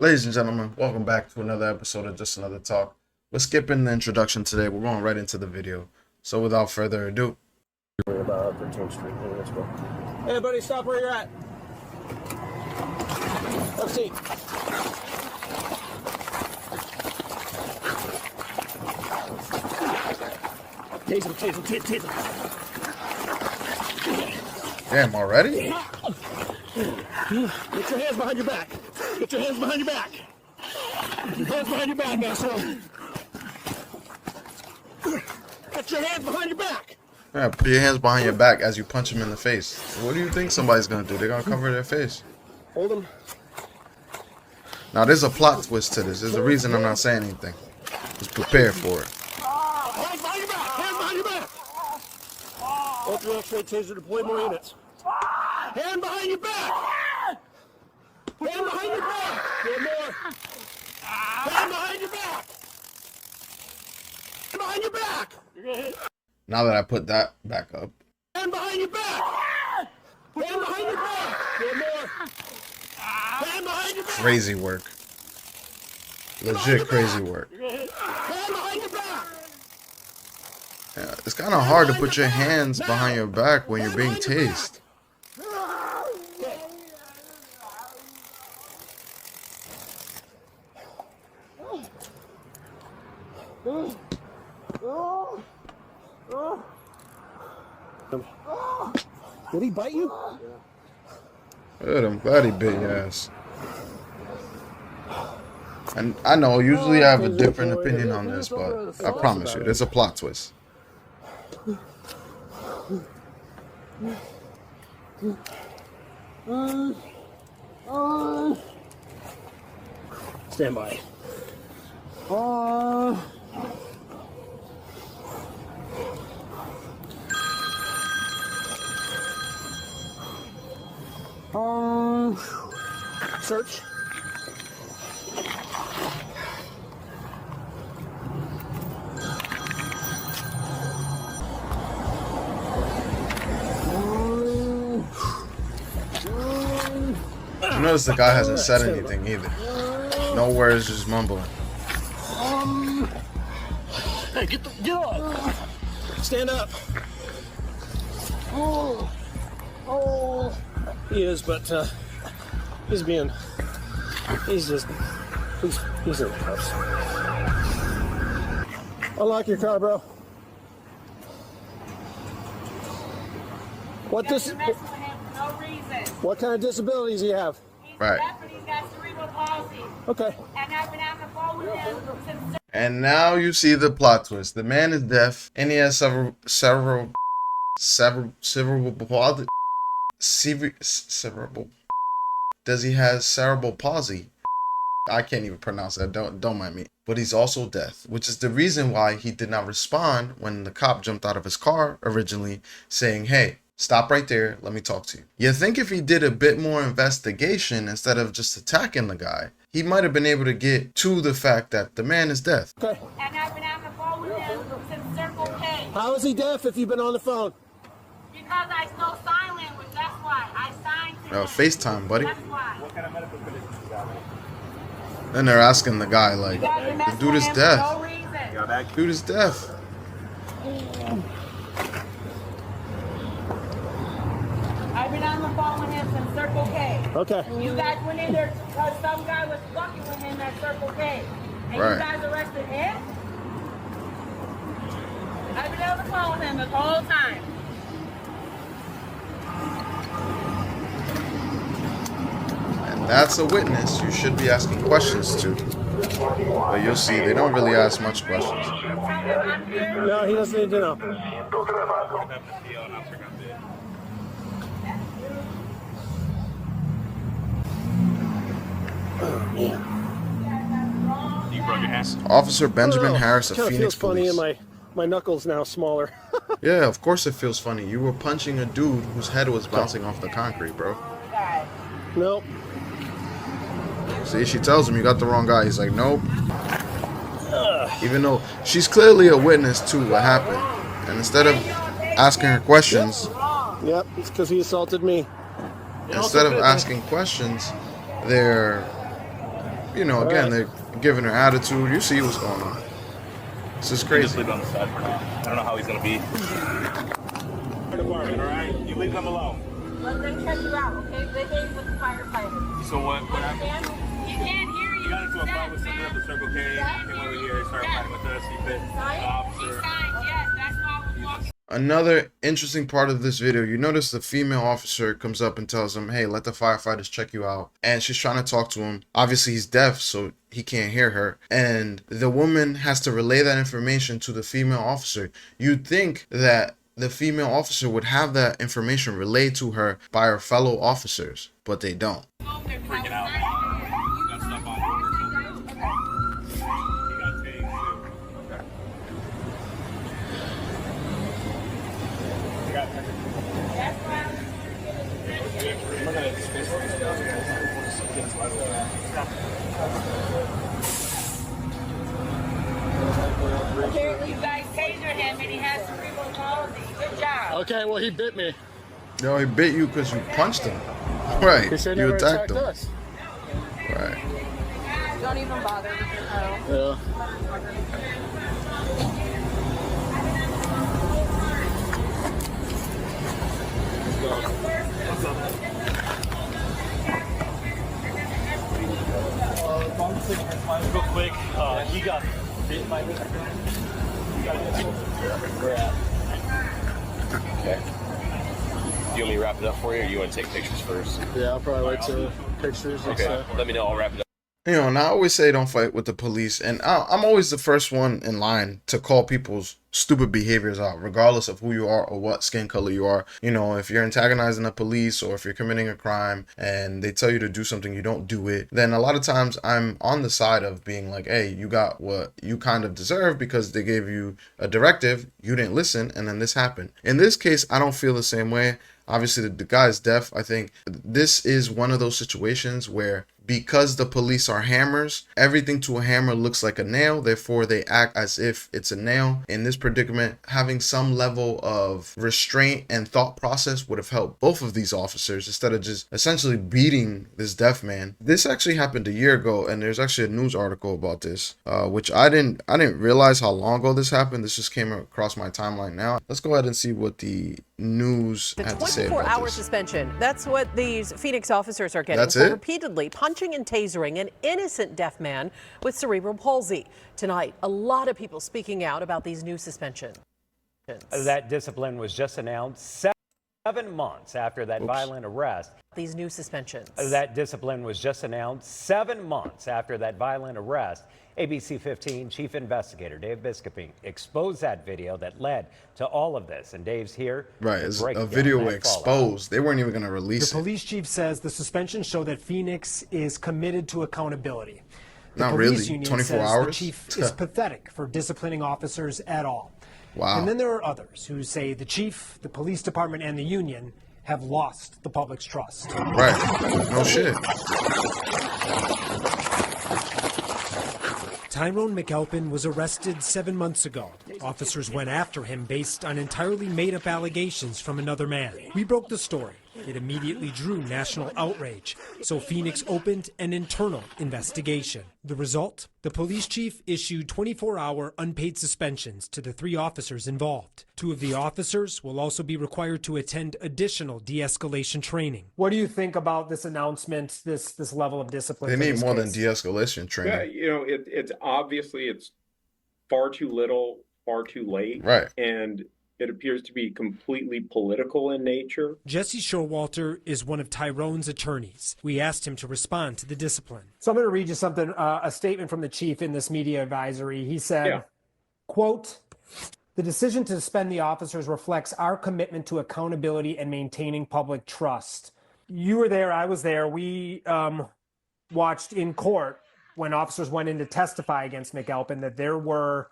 Ladies and gentlemen, welcome back to another episode of Just Another Talk. We're skipping the introduction today. We're going right into the video. So without further ado. About overturned street. Let's go. Hey, buddy, stop where you're at. Have a seat. Tase him. Damn, already? Get your hands behind your back. Get your hands behind your back. Hands behind your back, asshole. Get your hands behind your back. Yeah, put your hands behind your back as you punch him in the face. What do you think somebody's going to do? They're going to cover their face. Hold him. Now, there's a plot twist to this. There's a reason I'm not saying anything. Just prepare for it. Hands behind your back. Hands behind your back. Ultra X-ray taser deploy more units. Hand behind your back. Hand behind your back. Get more. Hand behind your back. Hand behind your back. You're gonna hit. Now that I put that back up. Hand behind your back. Hand behind your back. Get more. Hand behind your back. Crazy work. Legit crazy work. Hand behind your back. Yeah, it's kind of hard to put your hands behind your back when you're being tased. Did he bite you? Good, I'm glad he bit your ass. And I know, usually I have a different opinion on this, but I promise you, there's a plot twist. Stand by. Search. You notice the guy hasn't said anything either. No words, just mumbling. Hey, get up. Stand up. He is, but he's in the cuffs. Unlock your car, bro. What messing with him for no reason. What kind of disabilities do you have? He's Right. deaf and he's got cerebral palsy. Okay. And I've been having a phone with him since. And now you see the plot twist. The man is deaf, and he has cerebral Does he has cerebral palsy? I can't even pronounce that. Don't mind me. But he's also deaf, which is the reason why he did not respond when the cop jumped out of his car originally, saying, "Hey, stop right there. Let me talk to you." You think if he did a bit more investigation instead of just attacking the guy, he might have been able to get to the fact that the man is deaf. Okay. And I've been having a phone with him since Circle K. How is he deaf if you've been on the phone? Because I know sign language. That's why. I signed to him. FaceTime, buddy. That's why. Then they're asking the guy, like, You guys been the messing dude with is him deaf. for no reason. Dude is deaf. I've been on the phone with him since Circle K. Okay. You guys went in there because some guy was fucking with him at Circle K. And Right. you guys arrested him? I've been on the phone with him the whole time. And that's a witness you should be asking questions to. But you'll see, they don't really ask much questions. Tell him I'm here. No, he doesn't need to know. You broke your hand? Officer Benjamin Oh, Harris of kinda Phoenix feels funny, Police. and my knuckles now smaller. Yeah, of course it feels funny. You were punching a dude whose head was bouncing off the concrete, bro. Nope. See, she tells him you got the wrong guy. He's like, nope. Even though she's clearly a witness to what happened. And instead of asking her questions, Yep, it's because he assaulted me. instead of asking questions, they're you know, again, they're giving her attitude. You see what's going on. This is crazy. Just leave it on the side for now. I don't know how he's gonna be. Department, all right? You leave them alone. Let them check you out, okay? Behave with the firefighters. So what happened? You can't hear you. He got into a fight with someone at the Circle K. Came over here, he started fighting with us. He bit the officer. He signed, yes. That's why I was walking. Another interesting part of this video, you notice the female officer comes up and tells him, hey, let the firefighters check you out. And she's trying to talk to him. Obviously, he's deaf, so he can't hear her. And the woman has to relay that information to the female officer. You'd think that the female officer would have that information relayed to her by her fellow officers, but they don't. Freaking out. He got stuff on him. He got tased too. Okay. He got Apparently you guys tasered him and he has cerebral palsy. Good job. Okay, well, he bit me. No, he bit you because you punched him. Right. He should You never attacked attacked him. us. Right. Don't even bother with your Yeah. real quick. He got bit by the. Okay. Do you want me to wrap it up for you, or you want to take pictures first? Yeah, I'll probably wait till pictures and Okay. stuff. Let me know. I'll wrap it up. You know, and I always say don't fight with the police, and I'm always the first one in line to call people's stupid behaviors out, regardless of who you are or what skin color you are. You know, if you're antagonizing the police or if you're committing a crime and they tell you to do something, you don't do it, then a lot of times I'm on the side of being like, hey, you got what you kind of deserve because they gave you a directive, you didn't listen, and then this happened. In this case, I don't feel the same way. Obviously, the guy is deaf. I think this is one of those situations where because the police are hammers, everything to a hammer looks like a nail. Therefore, they act as if it's a nail. In this predicament, having some level of restraint and thought process would have helped both of these officers instead of just essentially beating this deaf man. This actually happened a year ago, and there's actually a news article about this, which I didn't realize how long ago this happened. This just came across my timeline now. Let's go ahead and see what the news had to say about 24-hour this. suspension. That's what these Phoenix officers are getting That's for it? repeatedly punching and tasering an innocent deaf man with cerebral palsy. Tonight, a lot of people speaking out about these new suspensions. That discipline was just announced 7 months after that violent arrest. These new suspensions. That discipline was just announced 7 months after that violent arrest. ABC 15 Chief Investigator Dave Biskuping exposed that video that led to all of this. And Dave's here. Right, to it's break a down video that exposed. They weren't even going to release The it. police chief says the suspension show that Phoenix is committed to accountability. The Not police really. union 24 says hours? the chief is pathetic for disciplining officers at all. Wow. And then there are others who say the chief, the police department, and the union have lost the public's trust. Right. No shit. Tyrone McAlpin was arrested 7 months ago. Officers went after him based on entirely made-up allegations from another man. We broke the story. It immediately drew national outrage, so Phoenix opened an internal investigation. The result? The police chief issued 24-hour unpaid suspensions to the 3 officers involved. 2 of the officers will also be required to attend additional de-escalation training. What do you think about this announcement, this level of discipline? They need more than de-escalation training. Yeah, you know, it's obviously it's far too little, far too late. Right. And it appears to be completely political in nature. Jesse Showalter is one of Tyrone's attorneys. We asked him to respond to the discipline. So I'm going to read you something, a statement from the chief in this media advisory. He said, quote, "The decision to suspend the officers reflects our commitment to accountability and maintaining public trust." You were there, I was there. We watched in court when officers went in to testify against McAlpin that there were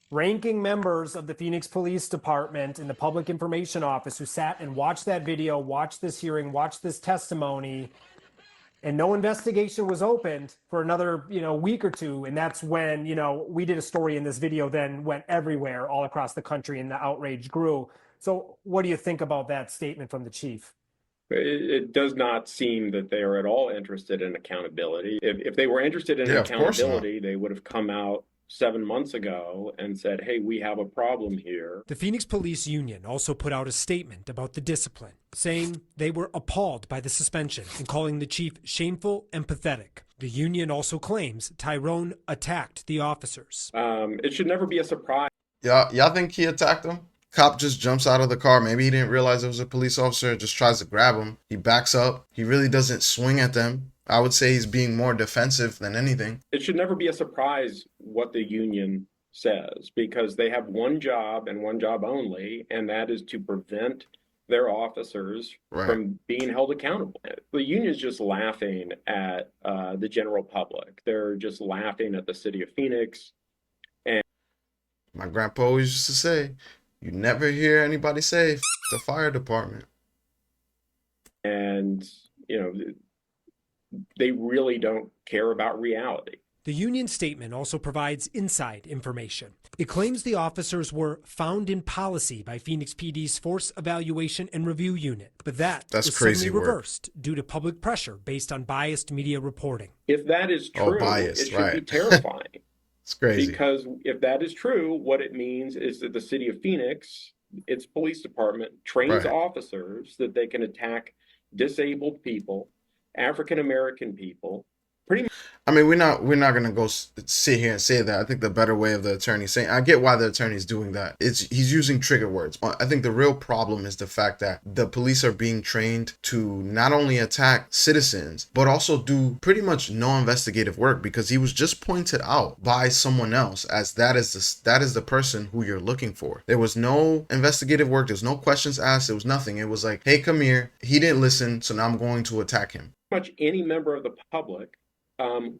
ranking members of the Phoenix Police Department in the Public Information Office who sat and watched that video, watched this hearing, watched this testimony, and no investigation was opened for another, week or two. And that's when, we did a story in this video, then went everywhere all across the country and the outrage grew. So what do you think about that statement from the chief? It does not seem that they are at all interested in accountability. If they were interested in Yeah, of course not. accountability, they would have come out 7 months ago and said, hey, we have a problem here. The Phoenix Police Union also put out a statement about the discipline, saying they were appalled by the suspension and calling the chief shameful and pathetic. The union also claims Tyrone attacked the officers. It should never be a surprise. Y'all think he attacked him? Cop just jumps out of the car. Maybe he didn't realize it was a police officer. Just tries to grab him. He backs up. He really doesn't swing at them. I would say he's being more defensive than anything. It should never be a surprise what the union says, because they have one job and one job only, and that is to prevent their officers from being held accountable. The union is just laughing at the general public. They're just laughing at the city of Phoenix. And my grandpa always used to say, you never hear anybody say, F the fire department. And, you know, they really don't care about reality. The union statement also provides inside information. It claims the officers were found in policy by Phoenix PD's Force Evaluation and Review Unit, but that's was suddenly reversed due to public pressure based on biased media reporting. If that is true, it should be terrifying. It's crazy. Because if that is true, what it means is that the city of Phoenix, its police department, trains officers that they can attack disabled people, African American people. I mean, we're not gonna go sit here and say that. I think the better way of the attorney saying, I get why the attorney is doing that. He's using trigger words. I think the real problem is the fact that the police are being trained to not only attack citizens, but also do pretty much no investigative work, because he was just pointed out by someone else as that is the person who you're looking for. There was no investigative work. There's no questions asked. There was nothing. It was like, hey, come here. He didn't listen, so now I'm going to attack him. Much any member of the public,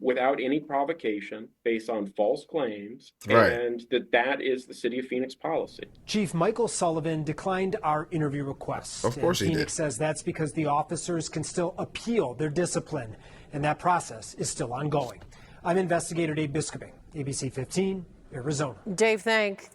without any provocation, based on false claims, and that is the city of Phoenix policy. Chief Michael Sullivan declined our interview request. Of course he did. Phoenix says that's because the officers can still appeal their discipline, and that process is still ongoing. I'm investigator Dave Biskuping, ABC 15, Arizona. Dave, thanks.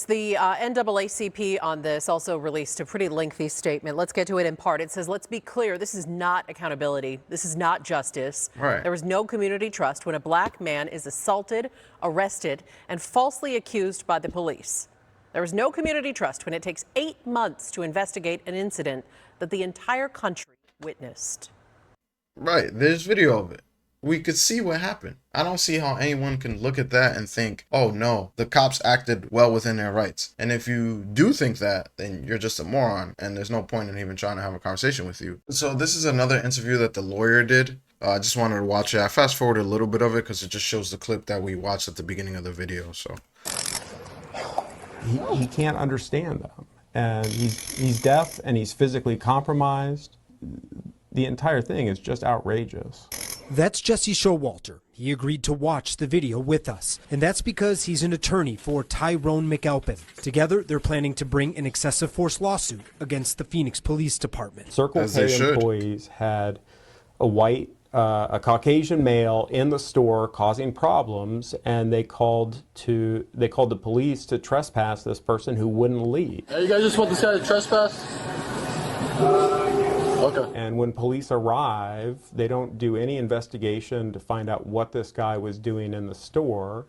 The NAACP on this also released a pretty lengthy statement. Let's get to it in part. It says, let's be clear, this is not accountability. This is not justice. There is no community trust when a black man is assaulted, arrested, and falsely accused by the police. There is no community trust when it takes 8 months to investigate an incident that the entire country witnessed. There's video of it. We could see what happened. I don't see how anyone can look at that and think, oh no, the cops acted well within their rights. And if you do think that, then you're just a moron, and there's no point in even trying to have a conversation with you. So this is another interview that the lawyer did. I just wanted to watch it. I fast forwarded a little bit of it because it just shows the clip that we watched at the beginning of the video. So he can't understand them, and he's deaf and he's physically compromised. The entire thing is just outrageous. That's Jesse Showalter. He agreed to watch the video with us, and that's because he's an attorney for Tyrone McAlpin. Together, they're planning to bring an excessive force lawsuit against the Phoenix Police Department. Circle K employees had a Caucasian male in the store causing problems, and they called the police to trespass this person who wouldn't leave. Hey, you guys just want this guy to trespass? Okay. And when police arrive, they don't do any investigation to find out what this guy was doing in the store.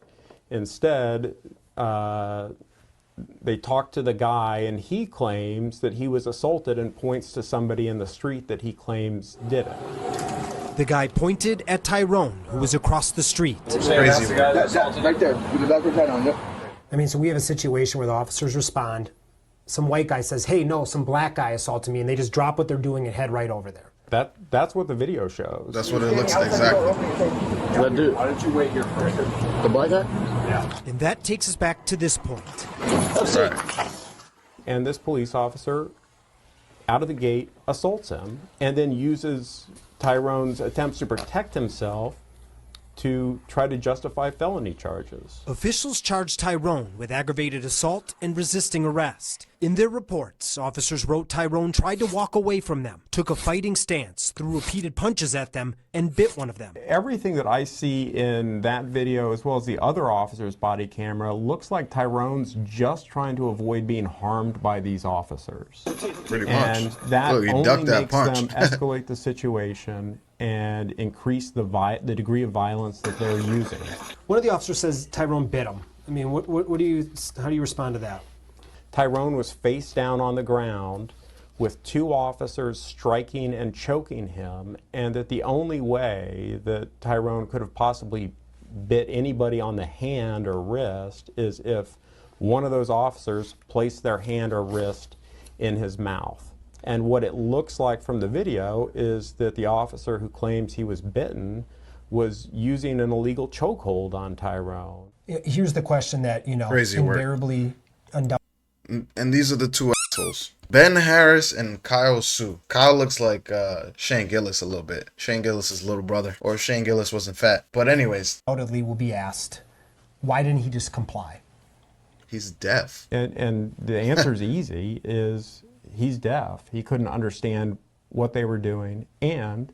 Instead, they talk to the guy, and he claims that he was assaulted and points to somebody in the street that he claims did it. The guy pointed at Tyrone, who was across the street. It's crazy. That's the guy that assaulted right there. With the backwards hat on, yep. I mean, so we have a situation where the officers respond. Some white guy says, hey, no, some black guy assaulted me, and they just drop what they're doing and head right over there. That's what the video shows. That's what it looks like, exactly. That dude. Why did you wait here first? The black guy? Yeah. And that takes us back to this point. And this police officer, out of the gate, assaults him, and then uses Tyrone's attempts to protect himself to try to justify felony charges. Officials charged Tyrone with aggravated assault and resisting arrest. In their reports, officers wrote Tyrone tried to walk away from them, took a fighting stance, threw repeated punches at them, and bit one of them. Everything that I see in that video, as well as the other officer's body camera, looks like Tyrone's just trying to avoid being harmed by these officers. Pretty much. And that Look, he only ducked that makes punch. them escalate the situation and increase the degree of violence that they're using. One of the officers says Tyrone bit him. I mean, how do you respond to that? Tyrone was face down on the ground with two officers striking and choking him, and that the only way that Tyrone could have possibly bit anybody on the hand or wrist is if one of those officers placed their hand or wrist in his mouth. And what it looks like from the video is that the officer who claims he was bitten was using an illegal chokehold on Tyrone. Here's the question that, Crazy invariably, and these are the two assholes. Ben Harris and Kyle Sue. Kyle looks like Shane Gillis a little bit. Shane Gillis' little brother. Or if Shane Gillis wasn't fat. But anyways. Undoubtedly will be asked, why didn't he just comply? He's deaf. And the answer is easy, is he's deaf. He couldn't understand what they were doing, and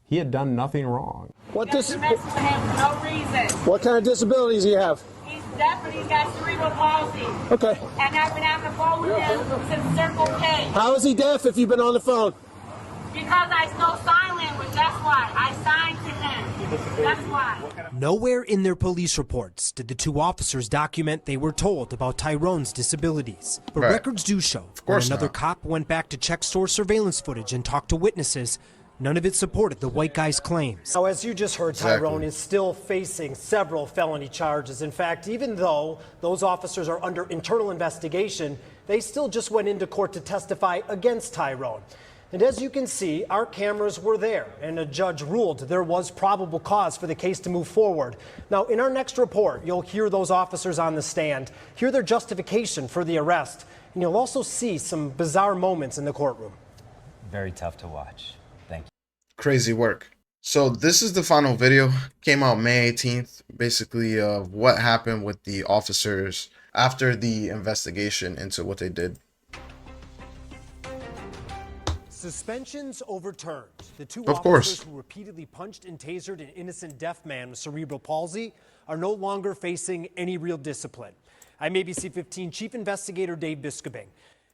he had done nothing wrong. What messing with him for no reason. What kind of disabilities do you have? He's deaf and he's got cerebral palsy. Okay. And I've been having to phone with him since Circle K. How is he deaf if you've been on the phone? Because I know sign language, that's why. I signed to him. That's why. Nowhere in their police reports did the two officers document they were told about Tyrone's disabilities. But records do show when another cop went back to check store surveillance footage and talk to witnesses, none of it supported the white guy's claims. Now, as you just heard, Tyrone is still facing several felony charges. In fact, even though those officers are under internal investigation, they still just went into court to testify against Tyrone. And as you can see, our cameras were there, and a judge ruled there was probable cause for the case to move forward. Now, in our next report, you'll hear those officers on the stand, hear their justification for the arrest, and you'll also see some bizarre moments in the courtroom. Very tough to watch. Thank you. Crazy work. So this is the final video. Came out May 18th, basically of what happened with the officers after the investigation into what they did. Suspensions overturned. The two Of officers course. who repeatedly punched and tasered an innocent deaf man with cerebral palsy are no longer facing any real discipline. I'm ABC 15 Chief Investigator Dave Biskobing.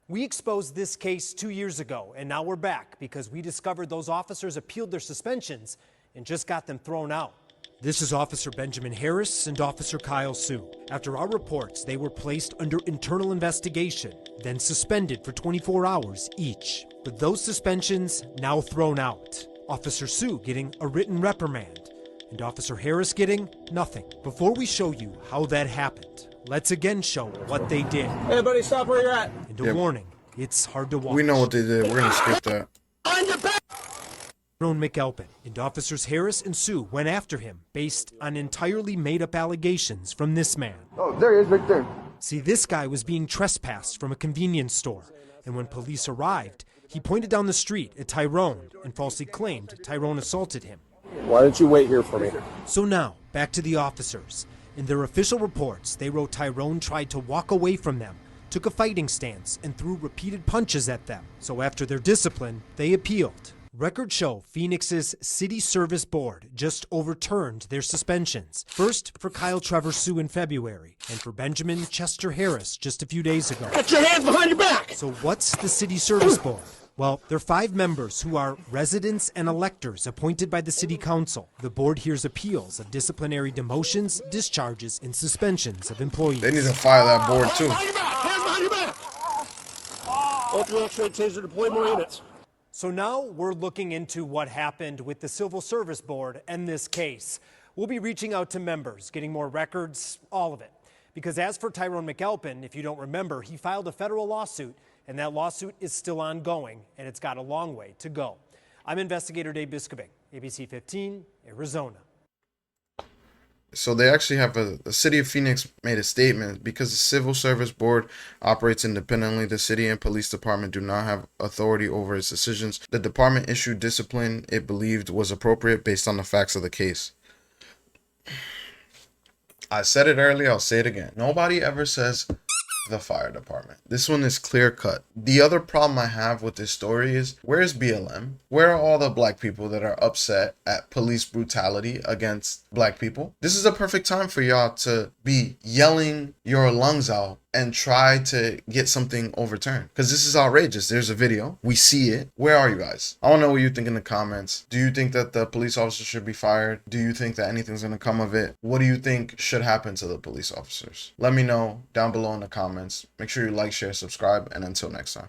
We exposed this case 2 years ago, and now we're back because we discovered those officers appealed their suspensions and just got them thrown out. This is Officer Benjamin Harris and Officer Kyle Sue. After our reports, they were placed under internal investigation, then suspended for 24 hours each. But those suspensions now thrown out. Officer Sue getting a written reprimand, and Officer Harris getting nothing. Before we show you how that happened, let's again show what they did. Hey, buddy, stop where you're at. And a warning, it's hard to watch. We know what they did. We're going to skip that. On your back! Tyrone McAlpin and Officers Harris and Sue went after him based on entirely made-up allegations from this man. Oh, there he is, right there. See, this guy was being trespassed from a convenience store, and when police arrived, he pointed down the street at Tyrone and falsely claimed Tyrone assaulted him. Why don't you wait here for me? So now, back to the officers. In their official reports, they wrote Tyrone tried to walk away from them, took a fighting stance, and threw repeated punches at them. So after their discipline, they appealed. Records show Phoenix's City Service Board just overturned their suspensions. First for Kyle Trevor Sue in February, and for Benjamin Chester Harris just a few days ago. Get your hands behind your back! So what's the City Service Board? Well, there are 5 members who are residents and electors appointed by the City Council. The board hears appeals of disciplinary demotions, discharges, and suspensions of employees. They need to fire that board too. Hands behind your back! Ultra X-ray taser deploy more units. So now we're looking into what happened with the Civil Service Board and this case. We'll be reaching out to members, getting more records, all of it. Because as for Tyrone McAlpin, if you don't remember, he filed a federal lawsuit, and that lawsuit is still ongoing, and it's got a long way to go. I'm Investigator Dave Biskobing, ABC 15, Arizona. So they actually have the city of Phoenix made a statement because the Civil Service Board operates independently. The city and police department do not have authority over its decisions. The department issued discipline it believed was appropriate based on the facts of the case. I said it earlier, I'll say it again. Nobody ever says the fire department. This one is clear cut. The other problem I have with this story is, where's BLM? Where are all the black people that are upset at police brutality against black people? This is a perfect time for y'all to be yelling your lungs out and try to get something overturned, because this is outrageous. There's a video, we see it. Where are you guys? I want to know what you think in the comments. Do you think that the police officer should be fired? Do you think that anything's going to come of it? What do you think should happen to the police officers? Let me know down below in the comments. Make sure you like, share, subscribe, and until next time.